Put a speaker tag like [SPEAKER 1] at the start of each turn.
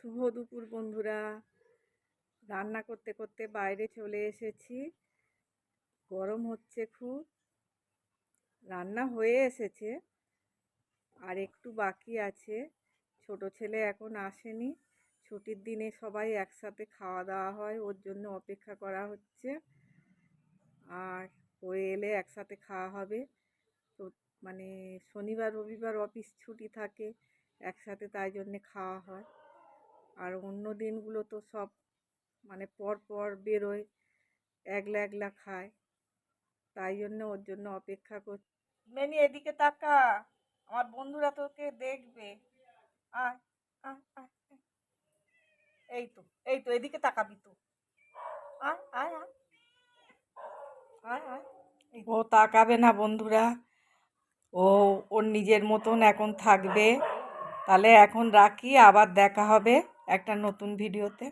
[SPEAKER 1] শুভ দুপুর বন্ধুরা। রান্না করতে করতে বাইরে চলে এসেছি। গরম হচ্ছে খুব। রান্না হয়ে এসেছে, আর একটু বাকি আছে। ছোট ছেলে এখন আসেনি। ছুটির দিনে সবাই একসাথে খাওয়া দাওয়া হয়, ওর জন্য অপেক্ষা করা হচ্ছে। আর ও এলে একসাথে খাওয়া হবে। তো মানে শনিবার রবিবার অফিস ছুটি থাকে একসাথে, তাই জন্যে খাওয়া হয়। আর অন্য দিনগুলো তো সব পর পর বেরোয়, একলা একলা খায়, তাই জন্য ওর জন্য অপেক্ষা করছি। মেনি এদিকে তাকা, আমার বন্ধুরা তোকে দেখবে। আয় আয় আয় আয়। এই তো এদিকে তাকাবি তো। আয় আয় আয় আয় আয়। ও তাকাবে না বন্ধুরা, ও ওর নিজের মতন এখন থাকবে। তাহলে এখন রাখি, আবার দেখা হবে একটা নতুন ভিডিওতে।